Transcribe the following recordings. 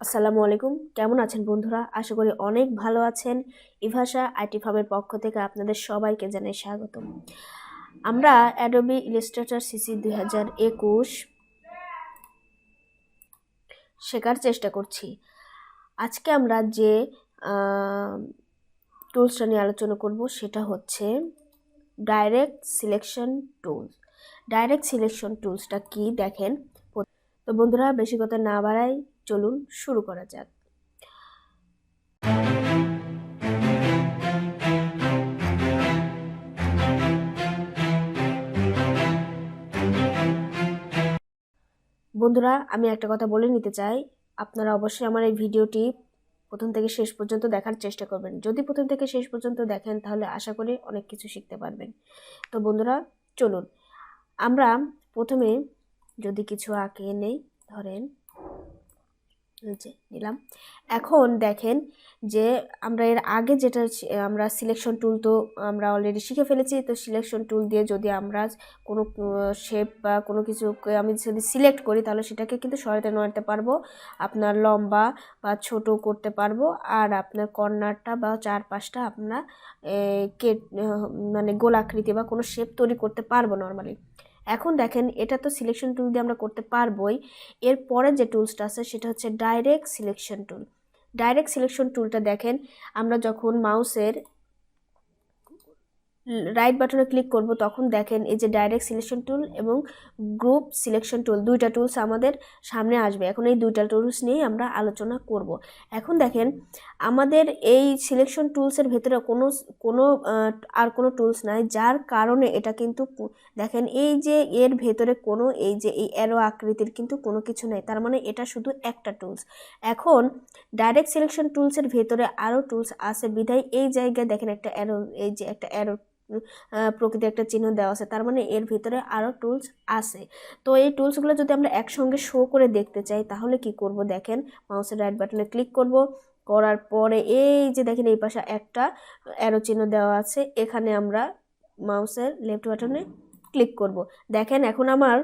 আসসালামু আলাইকুম। কেমন আছেন বন্ধুরা? আশা করি অনেক ভালো আছেন। ইভাশা আইটি ফার্মের পক্ষ থেকে আপনাদের সবাইকে জানাই স্বাগতম। আমরা অ্যাডোবি ইলাস্ট্রেটর সিসি 2021 শেখার চেষ্টা করছি। আজকে আমরা যে টুলসটা নিয়ে আলোচনা করব সেটা হচ্ছে direct selection tools. Direct selection টুলসটা কি দেখেন। তো বন্ধুরা, বেশি কথা না বাড়াই, চলুন শুরু করা যাক। বন্ধুরা, আমি একটা কথা বলে নিতে চাই, আপনারা অবশ্যই আমার এই ভিডিওটি প্রথম থেকে শেষ পর্যন্ত দেখার চেষ্টা করবেন। যদি প্রথম থেকে শেষ পর্যন্ত দেখেন তাহলে আশা করি অনেক কিছু শিখতে পারবেন। তো বন্ধুরা, চলুন আমরা প্রথমে যদি কিছু আঁকে নেই, ধরেন নিলাম। এখন দেখেন যে আমরা এর আগে যেটা আমরা সিলেকশন টুল তো আমরা অলরেডি শিখে ফেলেছি। তো সিলেকশন টুল দিয়ে যদি আমরা কোনো শেপ বা কোনো কিছুকে আমি যদি সিলেক্ট করি তাহলে সেটাকে কিন্তু সরাতে নড়াতে পারবো, আপনার লম্বা বা ছোট করতে পারবো, আর আপনার কর্নারটা বা চারপাশটা আপনার মানে গোলাকৃতি বা কোনো শেপ তৈরি করতে পারবো নর্মালি। এখন দেখেন, এটা তো সিলেকশন টুল দিয়ে আমরা করতে পারবোই। এরপরে যে টুলসটা আছে সেটা হচ্ছে direct selection tool. Direct selection টুলটা দেখেন, আমরা যখন মাউসের রাইট বাটনে ক্লিক করব তখন দেখেন এই যে ডাইরেক্ট সিলেকশন টুল এবং গ্রুপ সিলেকশন টুল, দুইটা টুলস আমাদের সামনে আসবে। এখন এই দুইটা টুলস নিয়েই আমরা আলোচনা করব। এখন দেখেন, আমাদের এই সিলেকশন টুলসের ভেতরে কোনো কোনো আর কোনো টুলস নাই, যার কারণে এটা কিন্তু দেখেন এই যে এর ভেতরে কোনো এই যে এই অ্যারো আকৃতির কিন্তু কোনো কিছু নেই, তার মানে এটা শুধু একটা টুলস। এখন ডাইরেক্ট সিলেকশন টুলসের ভেতরে আরও টুলস আছে বিধায় এই জায়গায় দেখেন একটা অ্যারো, এই যে একটা অ্যারো প্রকৃতির একটা চিহ্ন দেওয়া আছে, তার মানে এর ভিতরে আরও টুলস আছে। তো এই টুলসগুলো যদি আমরা একসঙ্গে শো করে দেখতে চাই তাহলে কি করব দেখেন, মাউসের রাইট বাটনে ক্লিক করব, করার পরে এই যে দেখেন এই পাশে একটা অ্যারো চিহ্ন দেওয়া আছে, এখানে আমরা মাউসের লেফট বাটনে ক্লিক করব। দেখেন এখন আমার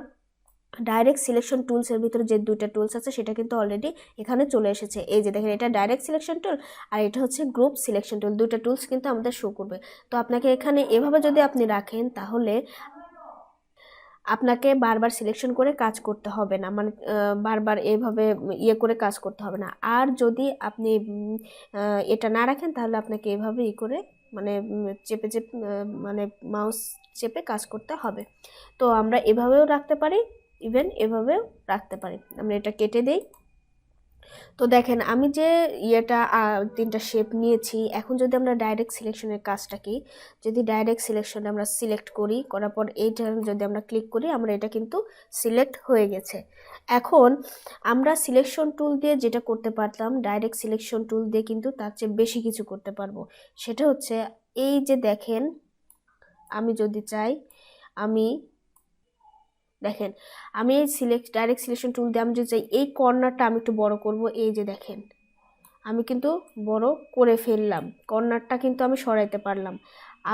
ডাইরেক্ট সিলেকশন টুলসের ভিতরে যে দুইটা টুলস আছে সেটা কিন্তু অলরেডি এখানে চলে এসেছে। এই যে দেখেন, এটা ডাইরেক্ট সিলেকশন টুল আর এটা হচ্ছে গ্রুপ সিলেকশন টুল, দুইটা টুলস কিন্তু আমাদের শো করবে। তো আপনাকে এখানে এভাবে যদি আপনি রাখেন তাহলে আপনাকে বারবার সিলেকশন করে কাজ করতে হবে না, মানে বারবার এভাবে ইয়ে করে কাজ করতে হবে না। আর যদি আপনি এটা না রাখেন তাহলে আপনাকে এভাবে করে মানে চেপে চেপে মানে মাউস চেপে কাজ করতে হবে। তো আমরা এভাবেও রাখতে পারি, ইভেন এভাবেও রাখতে পারি। আমরা এটা কেটে দেই। তো দেখেন, আমি যে তিনটা শেপ নিয়েছি, এখন যদি আমরা ডাইরেক্ট সিলেকশনের কাজটা কি, যদি ডাইরেক্ট সিলেকশন আমরা সিলেক্ট করি, করার পর এইটা যদি আমরা ক্লিক করি, আমরা এটা কিন্তু সিলেক্ট হয়ে গেছে। এখন আমরা সিলেকশন টুল দিয়ে যেটা করতে পারতাম, ডাইরেক্ট সিলেকশন টুল দিয়ে কিন্তু তার চেয়ে বেশি কিছু করতে পারবো। সেটা হচ্ছে এই যে দেখেন, আমি যদি চাই, আমি দেখেন, আমি এই ডাইরেক্ট সিলেকশন টুল দিয়ে আমি যদি চাই এই কর্নারটা আমি একটু বড় করব, এই যে দেখেন আমি কিন্তু বড় করে ফেললাম, কর্নারটা কিন্তু আমি সরাইতে পারলাম।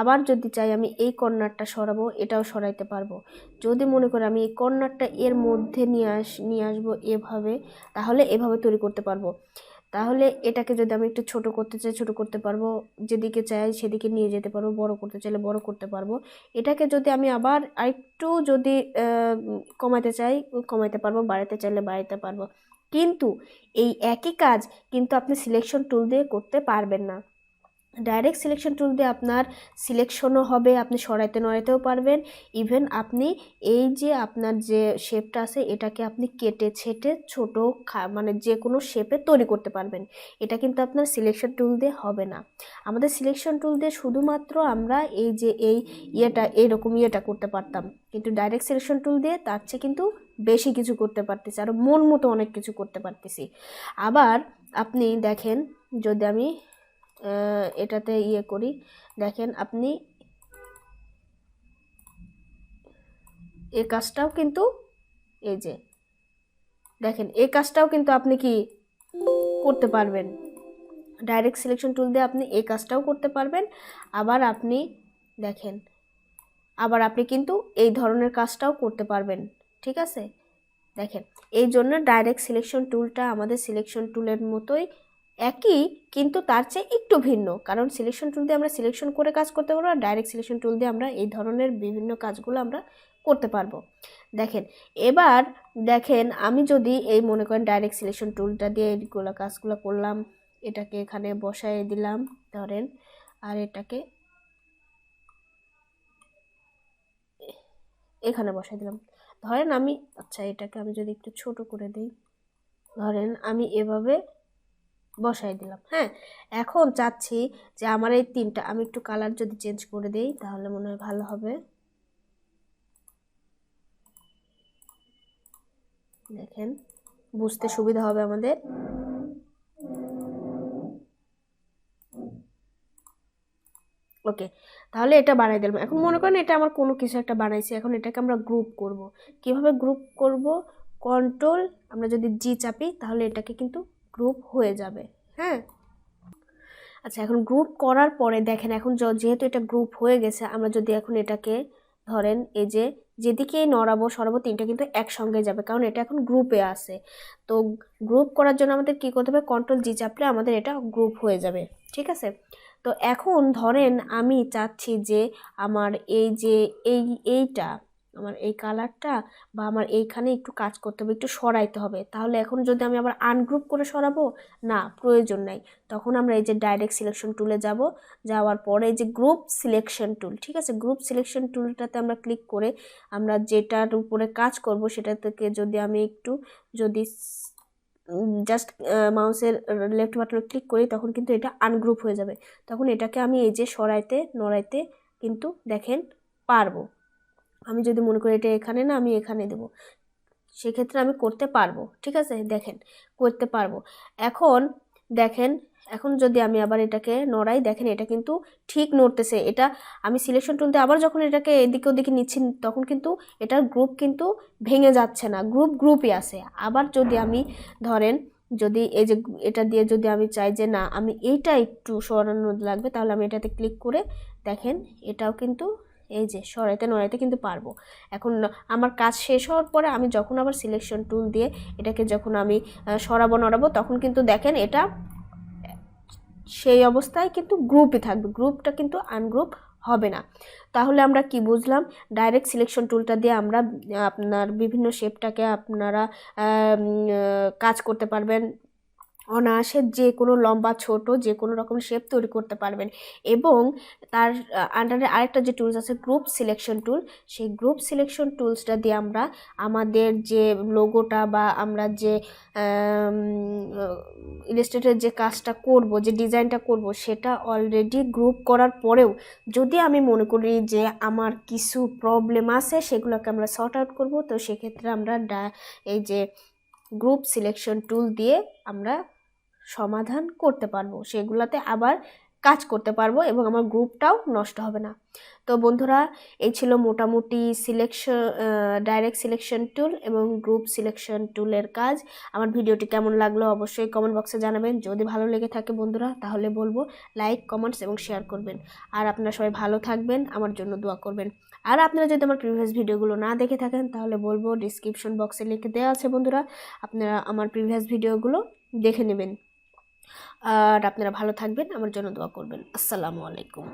আবার যদি চাই আমি এই কর্নারটা সরাবো, এটাও সরাইতে পারবো। যদি মনে করি আমি এই কর্নারটা এর মধ্যে নিয়ে আসবো এভাবে, তাহলে এভাবে তৈরি করতে পারবো। তাহলে এটাকে যদি আমি একটু ছোট করতে চাই ছোট করতে পারবো, যেদিকে চাই সেদিকে নিয়ে যেতে পারবো, বড় করতে চাইলে বড় করতে পারবো। এটাকে যদি আমি আবার আরেকটু যদি কমাতে চাই কমাতে পারবো, বাড়াতে চাইলে বাড়াতে পারবো। কিন্তু এই একই কাজ কিন্তু আপনি সিলেকশন টুল দিয়ে করতে পারবেন না। ডাইরেক্ট সিলেকশন টুল দিয়ে আপনার সিলেকশনও হবে, আপনি সরাইতে নড়াইতেও পারবেন। ইভেন আপনি এই যে আপনার যে শেপটা আছে এটাকে আপনি কেটে ছেটে ছোট মানে যে কোনো শেপে তৈরি করতে পারবেন। এটা কিন্তু আপনার সিলেকশন টুল দিয়ে হবে না। আমাদের সিলেকশন টুল দিয়ে শুধুমাত্র আমরা এই যে এইরকম ইয়েটা করতে পারতাম, কিন্তু ডাইরেক্ট সিলেকশন টুল দিয়ে তার চেয়ে কিন্তু বেশি কিছু করতে পারতেছি, আরও মন মতো অনেক কিছু করতে পারতেছি। আবার আপনি দেখেন, যদি আমি এটাতে করি, দেখেন আপনি এই কাজটাও কিন্তু এই যে দেখেন এই কাজটাও কিন্তু আপনি কি করতে পারবেন। ডাইরেক্ট সিলেকশন টুল দিয়ে আপনি এই কাজটাও করতে পারবেন। আবার আপনি দেখেন, আবার আপনি কিন্তু এই ধরনের কাজটাও করতে পারবেন। ঠিক আছে, দেখেন এই জন্য ডাইরেক্ট সিলেকশন টুলটা আমাদের সিলেকশন টুলের মতোই একই, কিন্তু তার চেয়ে একটু ভিন্ন, কারণ সিলেকশন টুল দিয়ে আমরা সিলেকশন করে কাজ করতে পারবো, আর ডাইরেক্ট সিলেকশন টুল দিয়ে আমরা এই ধরনের বিভিন্ন কাজগুলো আমরা করতে পারবো। দেখেন এবার দেখেন আমি যদি এই মনে করেন ডাইরেক্ট সিলেকশন টুলটা দিয়ে এইগুলো কাজগুলো করলাম, এটাকে এখানে বসায় দিলাম ধরেন, আর এটাকে এখানে বসাই দিলাম ধরেন আমি, আচ্ছা এটাকে আমি যদি একটু ছোট করে দিই, ধরেন আমি এভাবে বসাই দিলাম। হ্যাঁ, এখন চাচ্ছি যে আমার এই তিনটা, আমি একটু কালার যদি চেঞ্জ করে দিই তাহলে মনে হয় ভালো হবে। দেখেন বুঝতে সুবিধা হবে আমাদের। ওকে, তাহলে এটা বানাই দিলাম। এখন মনে করেন এটা আমার কোনো কিছু একটা বানাইছি, এখন এটাকে আমরা গ্রুপ করব। কিভাবে গ্রুপ করব? কন্ট্রোল আমরা যদি জি চাপি তাহলে এটাকে কিন্তু গ্রুপ হয়ে যাবে। হ্যাঁ, আচ্ছা এখন গ্রুপ করার পরে দেখেন এখন যেহেতু এটা গ্রুপ হয়ে গেছে, আমরা যদি এখন এটাকে ধরেন এই যে যেদিকেই নড়াবো সরাবো তিনটা কিন্তু একসঙ্গে যাবে, কারণ এটা এখন গ্রুপে আছে। তো গ্রুপ করার জন্য আমাদের কি করতে হবে? কন্ট্রোল জি চাপলে আমাদের এটা গ্রুপ হয়ে যাবে। ঠিক আছে, তো এখন ধরেন আমি চাচ্ছি যে আমার এই যে এইটা আমার এই কালারটা বা আমার এইখানে একটু কাজ করতে হবে, একটু সরাইতে হবে। তাহলে এখন যদি আমি আবার আনগ্রুপ করে সরাবো, না প্রয়োজন নাই। তখন আমরা এই যে ডাইরেক্ট সিলেকশন টুলে যাব, যাওয়ার পরে এই যে গ্রুপ সিলেকশন টুল, ঠিক আছে, গ্রুপ সিলেকশন টুলটাতে আমরা ক্লিক করে আমরা যেটার উপরে কাজ করব সেটা থেকে যদি আমি একটু যদি জাস্ট মাউসের লেফট বাটনে ক্লিক করি তখন কিন্তু এটা আনগ্রুপ হয়ে যাবে। তখন এটাকে আমি এই যে সরাইতে নড়াইতে কিন্তু দেখেন পারবো। আমি যদি মনে করি এটা এখানে না, আমি এখানে দেবো, সেক্ষেত্রে আমি করতে পারবো। ঠিক আছে, দেখেন করতে পারবো। এখন দেখেন এখন যদি আমি আবার এটাকে নড়াই, দেখেন এটা কিন্তু ঠিক নড়তেছে। এটা আমি সিলেকশন টুল দিয়ে আবার যখন এটাকে এদিকে ওদিকে নিচ্ছি তখন কিন্তু এটার গ্রুপ কিন্তু ভেঙে যাচ্ছে না, গ্রুপই আছে। আবার যদি আমি ধরেন যদি এই যে এটা দিয়ে যদি আমি চাই যে না আমি এইটা একটু সরানো লাগবে, তাহলে আমি এটাতে ক্লিক করে দেখেন এটাও কিন্তু এই যে সরাইতে নড়াইতে কিন্তু পারবো। এখন আমার কাজ শেষ হওয়ার পরে আমি যখন আবার সিলেকশন টুল দিয়ে এটাকে যখন আমি সরাবো নড়াবো তখন কিন্তু দেখেন এটা সেই অবস্থায় কিন্তু গ্রুপই থাকবে, গ্রুপটা কিন্তু আনগ্রুপ হবে না। তাহলে আমরা কি বুঝলাম? ডাইরেক্ট সিলেকশন টুলটা দিয়ে আমরা আপনার বিভিন্ন শেপটাকে আপনারা কাজ করতে পারবেন অনায়াসে, যে কোনো লম্বা ছোট যে কোনো রকম শেপ তৈরি করতে পারবেন। এবং তার আন্ডারে আরেকটা যে টুলস আছে গ্রুপ সিলেকশন টুল, সেই গ্রুপ সিলেকশন টুলসটা দিয়ে আমরা আমাদের যে লোগোটা বা আমরা যে ইলাস্ট্রেটরের যে কাজটা করব, যে ডিজাইনটা করব, সেটা অলরেডি গ্রুপ করার পরেও যদি আমি মনে করি যে আমার কিছু প্রবলেম আছে সেগুলোকে আমরা সর্ট আউট করব, তো সেক্ষেত্রে আমরা এই যে গ্রুপ সিলেকশন টুল দিয়ে আমরা সমাধান করতে পারবো, সেগুলাতে আবার কাজ করতে পারবো এবং আমার গ্রুপটাও নষ্ট হবে না। তো বন্ধুরা এই ছিল মোটামুটি ডাইরেক্ট সিলেকশন টুল এবং গ্রুপ সিলেকশন টুলের কাজ। আমার ভিডিওটি কেমন লাগলো অবশ্যই কমেন্ট বক্সে জানাবেন। যদি ভালো লেগে থাকে বন্ধুরা তাহলে বলবো লাইক কমেন্টস এবং শেয়ার করবেন। আর আপনারা সবাই ভালো থাকবেন, আমার জন্য দোয়া করবেন। আর আপনারা যদি আমার প্রিভিয়াস ভিডিওগুলো না দেখে থাকেন তাহলে বলবো ডিসক্রিপশন বক্সে লিখে দেওয়া আছে বন্ধুরা, আপনারা আমার প্রিভিয়াস ভিডিওগুলো দেখে নেবেন। আর আপনারা ভালো থাকবেন, আমার জন্য দোয়া করবেন। আসসালামু আলাইকুম।